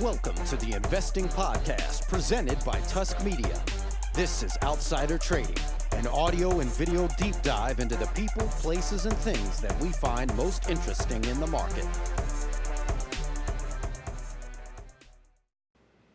Welcome to the Investing Podcast presented by Tusk Media. This is Outsider Trading, an audio and video deep dive into the people, places, and things that we find most interesting in the market.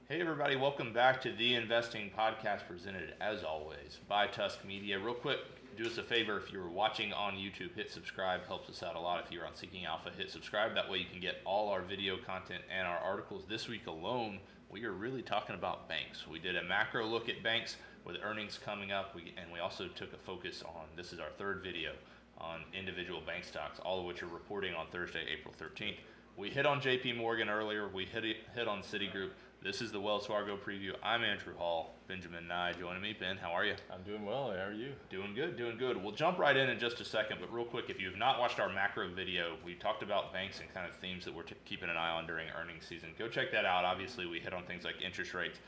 Hey everybody, welcome back to the Investing Podcast presented, as always, by Tusk Media. Real quick, do us a favor, if you're watching on YouTube, hit subscribe, helps us out a lot. If you're on Seeking Alpha, hit subscribe. That way you can get all our video content and our articles. This week alone, we are really talking about banks. We did a macro look at banks with earnings coming up, and we also took a focus on, this is our third video, on individual bank stocks, all of which are reporting on Thursday, April 13th. We hit on JP Morgan earlier, we hit on Citigroup. This is the Wells Fargo preview. I'm Andrew Hall, Benjamin Nye joining me. Ben, how are you? I'm doing well. How are you? Doing good, doing good. We'll jump right in just a second, but real quick, if you have not watched our macro video, we talked about banks and kind of themes that we're keeping an eye on during earnings season. Go check that out. Obviously, we hit on things like interest rates,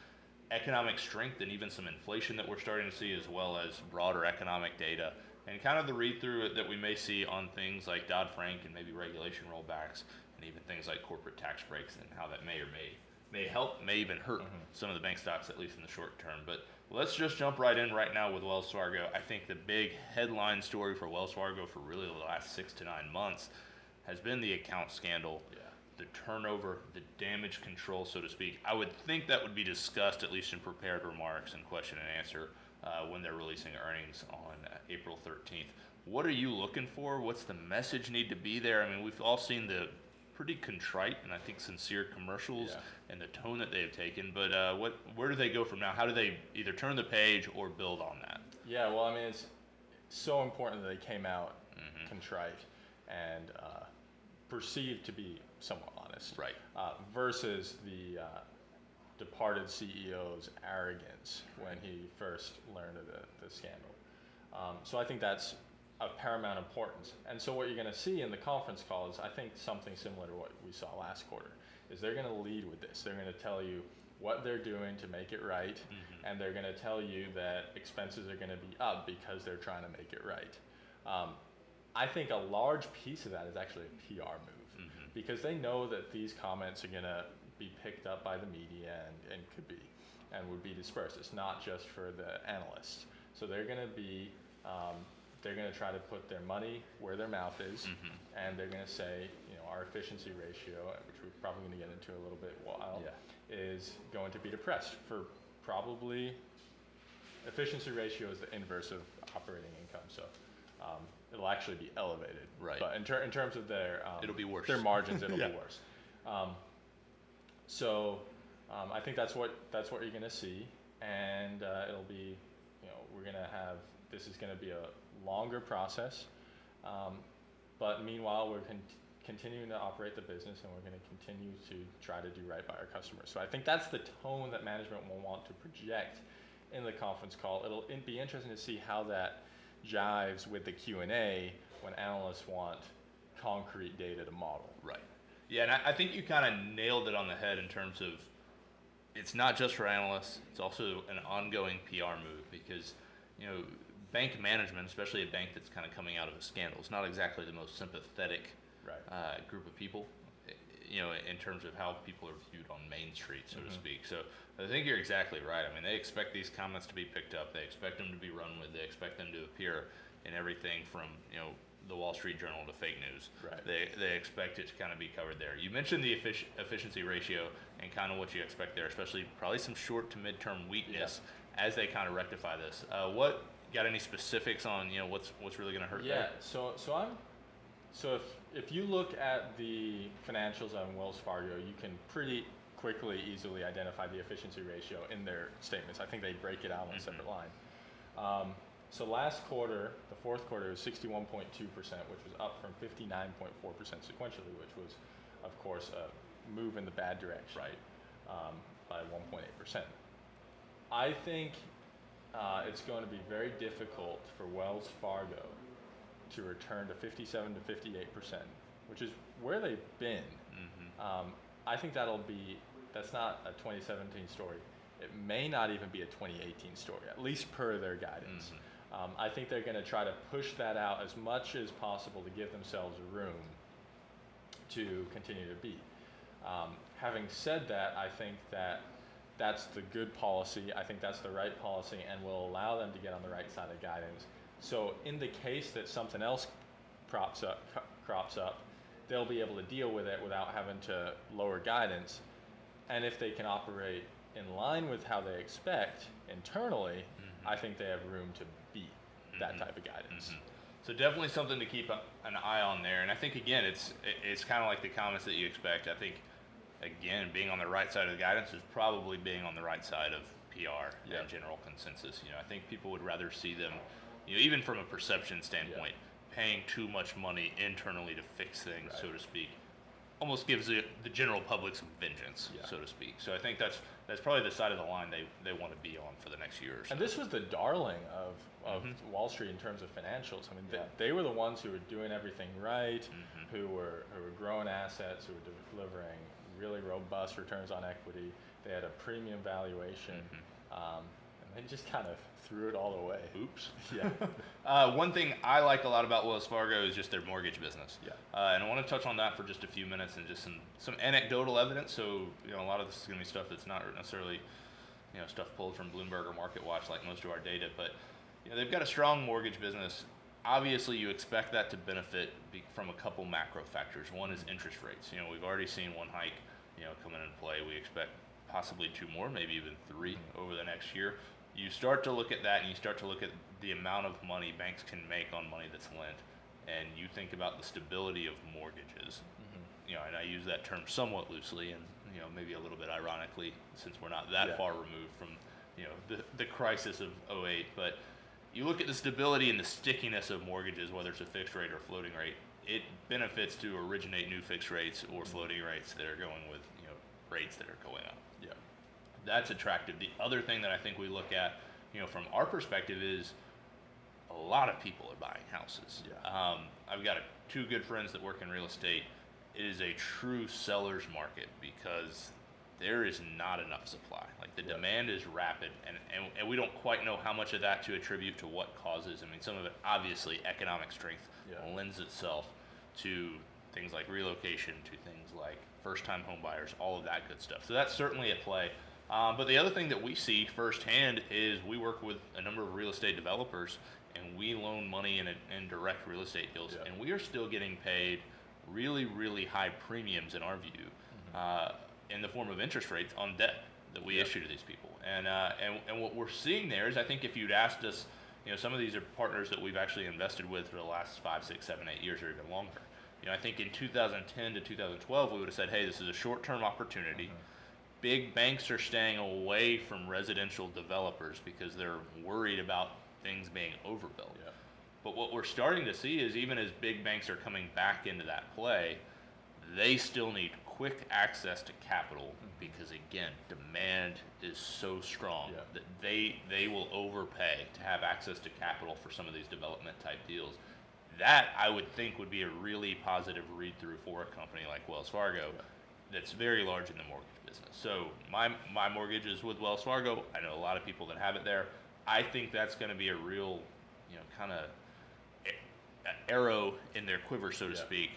economic strength, and even some inflation that we're starting to see, as well as broader economic data, and kind of the read-through that we may see on things like Dodd-Frank and maybe regulation rollbacks, and even things like corporate tax breaks and how that may help, may even hurt some of the bank stocks, at least in the short term. But let's just jump right in right now with Wells Fargo. I think the big headline story for Wells Fargo for really the last 6 to 9 months has been the account scandal, the turnover, the damage control, so to speak. I would think that would be discussed, at least in prepared remarks and question and answer, when they're releasing earnings on April 13th. What are you looking for? What's the message need to be there? I mean, we've all seen the pretty contrite and I think sincere commercials and the tone that they have taken, but where do they go from now? How do they either turn the page or build on that? Yeah, well, I mean, it's so important that they came out contrite and perceived to be somewhat honest, right? Versus the departed CEO's arrogance when he first learned of the scandal. So I think that's of paramount importance. And so what you're going to see in the conference call is, I think, something similar to what we saw last quarter, is they're going to lead with this. They're going to tell you what they're doing to make it right, and they're going to tell you that expenses are going to be up because they're trying to make it right. I think a large piece of that is actually a PR move, because they know that these comments are going to be picked up by the media and could be, and would be dispersed. It's not just for the analysts. So they're going to be they're going to try to put their money where their mouth is, and they're going to say, you know, our efficiency ratio, which we're probably going to get into a little bit while, is going to be depressed for probably, efficiency ratio is the inverse of operating income, so it'll actually be elevated. Right. But in terms of their it'll be worse. Their margins, it'll be worse. So I think that's what you're going to see, and it'll be, you know, we're going to have, this is going to be a longer process, but meanwhile we're continuing to operate the business, and we're going to continue to try to do right by our customers. So I think that's the tone that management will want to project in the conference call. It'll be interesting to see how that jives with the Q&A when analysts want concrete data to model. Right. Yeah, and I think you kind of nailed it on the head in terms of, it's not just for analysts, it's also an ongoing PR move, because, you know, bank management, especially a bank that's kind of coming out of a scandal, is not exactly the most sympathetic group of people, you know, in terms of how people are viewed on Main Street, so to speak. So I think you're exactly right. I mean, they expect these comments to be picked up. They expect them to be run with. They expect them to appear in everything from, you know, the Wall Street Journal to fake news. Right. They expect it to kind of be covered there. You mentioned the efficiency ratio and kind of what you expect there, especially probably some short to midterm weakness as they kind of rectify this. What got any specifics on, you know, what's really going to hurt there? So if you look at the financials on Wells Fargo, you can pretty quickly, easily identify the efficiency ratio in their statements. I think they break it out on a separate line. So last quarter, the fourth quarter, was 61.2%, which was up from 59.4% sequentially, which was, of course, a move in the bad direction, by 1.8%. I think it's going to be very difficult for Wells Fargo to return to 57 to 58%, which is where they've been. I think that's not a 2017 story. It may not even be a 2018 story, at least per their guidance. I think they're going to try to push that out as much as possible to give themselves room to continue to beat. Having said that, I think that that's the good policy. I think that's the right policy and will allow them to get on the right side of guidance. So in the case that something else crops up, they'll be able to deal with it without having to lower guidance. And if they can operate in line with how they expect internally, I think they have room to beat that type of guidance. So definitely something to keep an eye on there. And I think, again, it's kind of like the comments that you expect. I think, again, being on the right side of the guidance is probably being on the right side of PR and general consensus. I think people would rather see them, even from a perception standpoint, paying too much money internally to fix things, so to speak, almost gives the general public some vengeance, so to speak. So I think that's probably the side of the line they want to be on for the next year or so. And this was the darling of Wall Street in terms of financials. I mean, they were the ones who were doing everything right, who were growing assets, who were delivering really robust returns on equity. They had a premium valuation, and they just kind of threw it all away. Oops. One thing I like a lot about Wells Fargo is just their mortgage business. And I want to touch on that for just a few minutes and just some anecdotal evidence. So, a lot of this is going to be stuff that's not necessarily, stuff pulled from Bloomberg or MarketWatch like most of our data. But, they've got a strong mortgage business. Obviously, you expect that to benefit from a couple macro factors. One is interest rates. We've already seen one hike, come into play. We expect possibly two more, maybe even three over the next year. You start to look at that, and you start to look at the amount of money banks can make on money that's lent, and you think about the stability of mortgages. And I use that term somewhat loosely, and maybe a little bit ironically, since we're not that far removed from the crisis of '08. But you look at the stability and the stickiness of mortgages, whether it's a fixed rate or floating rate. It benefits to originate new fixed rates or floating rates that are going with rates that are going up. That's attractive. The other thing that I think we look at, from our perspective, is a lot of people are buying houses. I've got two good friends that work in real estate. It is a true seller's market because there is not enough supply. Like the demand is rapid, and we don't quite know how much of that to attribute to what causes. I mean, some of it, obviously, economic strength lends itself to things like relocation, to things like first-time home buyers, all of that good stuff. So that's certainly at play. But the other thing that we see firsthand is we work with a number of real estate developers, and we loan money in direct real estate deals, and we are still getting paid really, really high premiums in our view, in the form of interest rates on debt that we issue to these people. And what we're seeing there is, I think if you'd asked us, some of these are partners that we've actually invested with for the last 5, 6, 7, 8 years or even longer. I think in 2010 to 2012, we would have said, hey, this is a short-term opportunity. Big banks are staying away from residential developers because they're worried about things being overbuilt. But what we're starting to see is even as big banks are coming back into that play, they still need quick access to capital because, again, demand is so strong that they will overpay to have access to capital for some of these development type deals. That, I would think, would be a really positive read-through for a company like Wells Fargo that's very large in the mortgage business. So my mortgage is with Wells Fargo. I know a lot of people that have it there. I think that's going to be a real, kind of arrow in their quiver, so to speak,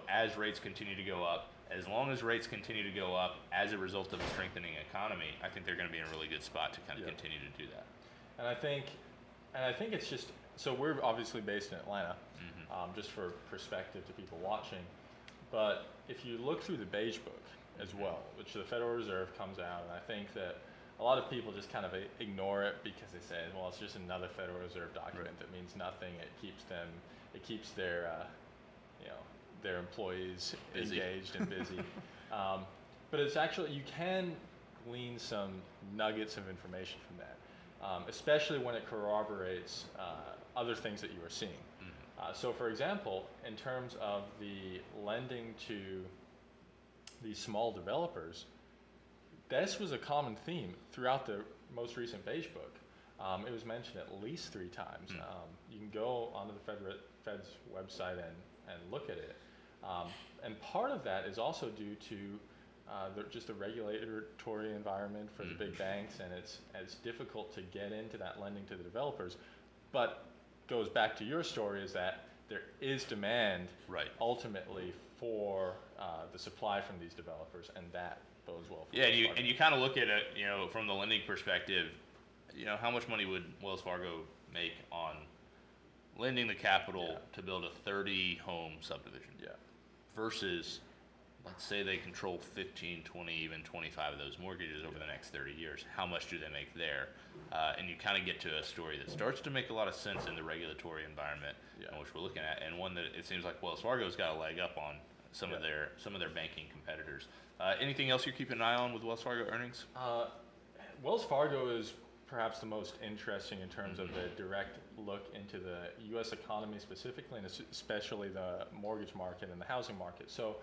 as rates continue to go up. As long as rates continue to go up as a result of a strengthening economy, I think they're going to be in a really good spot to kind of continue to do that. And I think it's just, so we're obviously based in Atlanta, just for perspective to people watching. But if you look through the Beige Book as well, which the Federal Reserve comes out, and I think that a lot of people just kind of ignore it because they say, well, it's just another Federal Reserve document that means nothing. It keeps their, their employees busy. Engaged and busy. But it's actually, you can glean some nuggets of information from that, especially when it corroborates other things that you are seeing. So for example, in terms of the lending to these small developers, this was a common theme throughout the most recent Beige Book. It was mentioned at least 3 times. You can go onto the Fed's website and look at it. And part of that is also due to just the regulatory environment for the big banks, and it's difficult to get into that lending to the developers. But goes back to your story is that there is demand ultimately for the supply from these developers, and that bodes well for Yeah, Wells Fargo. and you kind of look at it, from the lending perspective, how much money would Wells Fargo make on lending the capital to build a 30-home subdivision versus, let's say they control 15, 20, even 25 of those mortgages over the next 30 years. How much do they make there? And you kind of get to a story that starts to make a lot of sense in the regulatory environment in which we're looking at, and one that it seems like Wells Fargo's got a leg up on some of their banking competitors. Anything else you're keeping an eye on with Wells Fargo earnings? Wells Fargo is perhaps the most interesting in terms of the direct look into the U.S. economy specifically, and especially the mortgage market and the housing market. So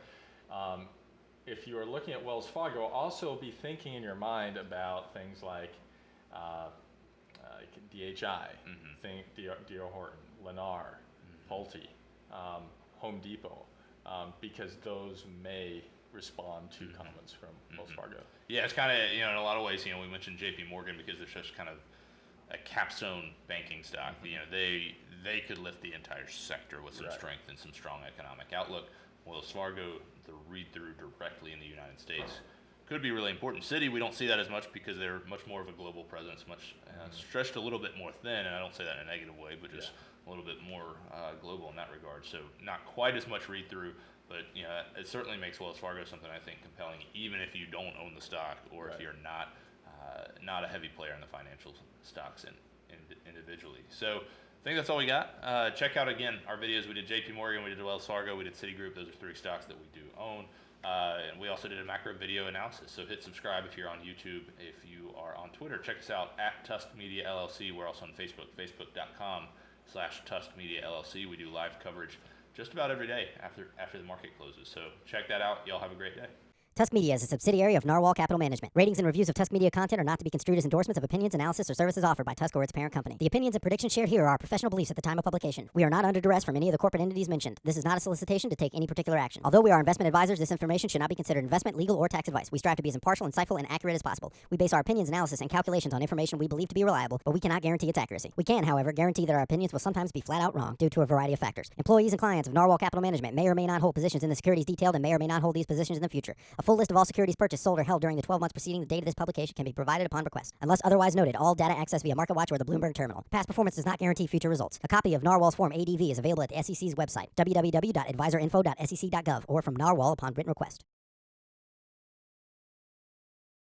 if you are looking at Wells Fargo, also be thinking in your mind about things like DHI, think D.R. Horton, Lennar, Pulte, Home Depot, because those may respond to comments from Wells Fargo. Yeah, it's kind of, in a lot of ways, we mentioned JP Morgan because it's just kind of a capstone banking stock. They could lift the entire sector with some strength and some strong economic outlook. Wells Fargo, the read-through directly in the United States, could be really important. Citi, we don't see that as much because they're much more of a global presence, much stretched a little bit more thin, and I don't say that in a negative way, but just a little bit more global in that regard. So not quite as much read-through, but it certainly makes Wells Fargo something I think compelling, even if you don't own the stock or if you're not a heavy player in the financial stocks individually. So I think that's all we got. Check out again our videos. We did JP Morgan, we did Wells Fargo, we did Citigroup. Those are 3 stocks that we do own. And we also did a macro video analysis. So hit subscribe if you're on YouTube. If you are on Twitter, check us out at Tusk Media LLC. We're also on Facebook, facebook.com/Tusk Media LLC. We do live coverage just about every day after the market closes. So check that out. Y'all have a great day. Tusk Media is a subsidiary of Narwhal Capital Management. Ratings and reviews of Tusk Media content are not to be construed as endorsements of opinions, analysis, or services offered by Tusk or its parent company. The opinions and predictions shared here are professional beliefs at the time of publication. We are not under duress from any of the corporate entities mentioned. This is not a solicitation to take any particular action. Although we are investment advisors, this information should not be considered investment, legal, or tax advice. We strive to be as impartial, insightful, and accurate as possible. We base our opinions, analysis, and calculations on information we believe to be reliable, but we cannot guarantee its accuracy. We can, however, guarantee that our opinions will sometimes be flat out wrong due to a variety of factors. Employees and clients of Narwhal Capital Management may or may not hold positions in the securities detailed and may or may not hold these positions in the future. A full list of all securities purchased, sold, or held during the 12 months preceding the date of this publication can be provided upon request. Unless otherwise noted, all data accessed via MarketWatch or the Bloomberg terminal. Past performance does not guarantee future results. A copy of Narwhal's Form ADV is available at the SEC's website, www.advisorinfo.sec.gov, or from Narwhal upon written request.